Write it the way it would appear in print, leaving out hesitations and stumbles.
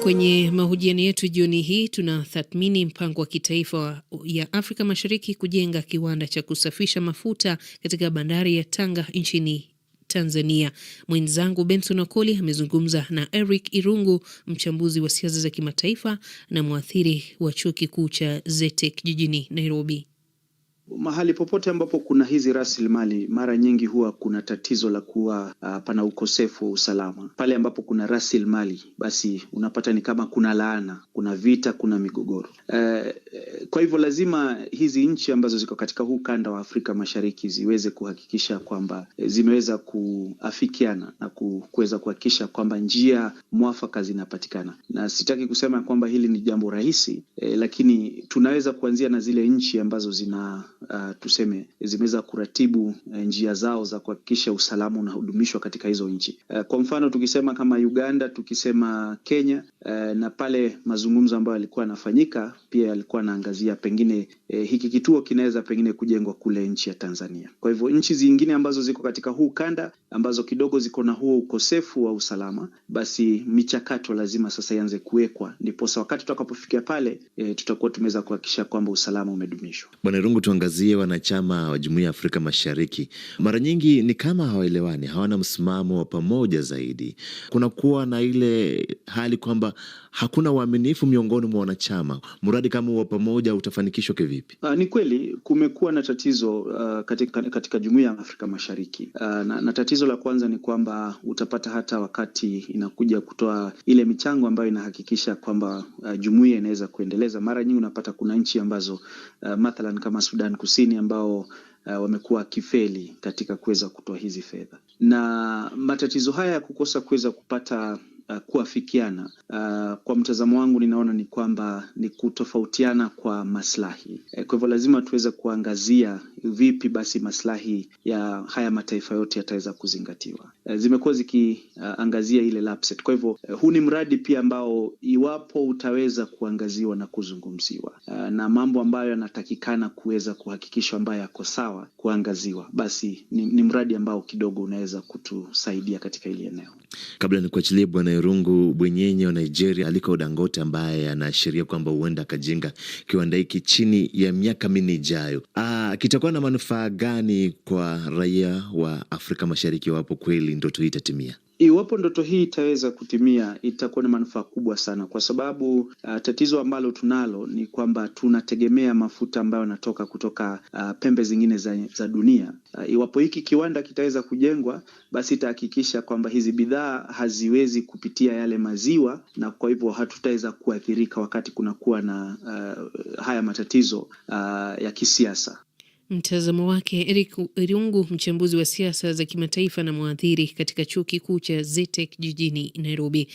Kwenye mahojiano yetu jioni hii tunatathmini mpango wa kitaifa ya Afrika Mashariki kujenga kiwanda cha kusafisha mafuta katika bandari ya Tanga nchini Tanzania. Mwenzangu Benson Okoli amezungumza na Eric Irungu, mchambuzi wa siasa za kimataifa na mwathiri wa chuo kikuu cha ZETEC jijini Nairobi. Mahali popote ambapo kuna hizi rasilimali, mara nyingi huwa kuna tatizo la kuwa pana ukosefu wa usalama. Pale ambapo kuna rasilimali, basi unapata ni kama kuna laana, kuna vita, kuna migogoro. Kwa hivyo lazima hizi nchi ambazo ziko katika huu kanda wa Afrika Mashariki ziweze kuhakikisha kwamba zimeweza kuafikiana na kuweza kuhakikisha kwamba njia mwafaka zinapatikana. Na sitaki kusema kwamba hili ni jambo rahisi, lakini tunaweza kuanzia na zile nchi ambazo tuseme zimeweza kuratibu njia zao za kuhakikisha usalama unahudumishwa katika hizo nchi. Kwa mfano tukisema kama Uganda, tukisema Kenya, na pale mazungumzo ambayo yalikuwa yanafanyika pia yalikuwa naangazia pengine hiki kituo kinaweza pengine kujengwa kule nchi ya Tanzania. Kwa hivyo nchi zingine ambazo ziko katika huu kanda ambazo kidogo ziko na huo ukosefu wa usalama, basi michakato lazima sasa ianze kuwekwa, ndipo wakati tutakapofikia pale tutakuwa tumeweza kuhakikisha kwamba usalama umedumishwa. Bwana Irungu, tuangazie wanachama wa Jumuiya ya Afrika Mashariki. Mara nyingi ni kama hawaelewani, hawana msimamo wa pamoja zaidi. Kuna kuwa na ile hali kwamba hakuna uaminifu miongoni mwa wanachama. Mradi kama wa pamoja utafanikishwa kivipi? Ni kweli kumekuwa na tatizo katika Jumuiya ya Afrika Mashariki. Na tatizo la kwanza ni kwamba utapata hata wakati inakuja kutoa ile michango ambayo inahakikisha kwamba jumuiya inaweza kuendeleza, mara nyingi unapata kuna nchi ambazo mathalan kama Sudan Kusini ambao wamekuwa kifeli katika kuweza kutoa hizi fedha, na matatizo haya ya kukosa kuweza kupata kuafikiana, kwa mtazamo wangu ninaona ni kwamba ni kutofautiana kwa maslahi. Kwa hivyo lazima tuweze kuangazia vipi basi maslahi ya haya mataifa yote yataweza kuzingatiwa. Zimekuwa zikiangazia ile lapset. Kwa hivyo huu ni mradi pia ambao iwapo utaweza kuangaziwa na kuzungumziwa, na mambo ambayo yanatakikana kuweza kuhakikishwa ambayo yako sawa kuangaziwa, basi ni mradi ambao kidogo unaweza kutusaidia katika ile eneo. Kabla nikuachilie Bwana Irungu, bwenyenye wa Nigeria Aliko Dangote ambaye anaashiria kwamba huenda akajenga kiwanda hiki chini ya miaka minne ijayo, kitakuwa na manufaa gani kwa raia wa Afrika Mashariki wapo kweli ndoto hii itatimia? Iwapo ndoto hii itaweza kutimia, itakuwa na manufaa kubwa sana, kwa sababu tatizo ambalo tunalo ni kwamba tunategemea mafuta ambayo yanatoka kutoka pembe zingine za dunia. Iwapo hiki kiwanda kitaweza kujengwa, basi itahakikisha kwamba hizi bidhaa haziwezi kupitia yale maziwa, na kwa hivyo hatutaweza kuathirika wakati kunakuwa na haya matatizo ya kisiasa. Mtazamo wake Eric Irungu, mchambuzi wa siasa za kimataifa na mwathiri katika chuo kikuu cha ZETEC jijini Nairobi.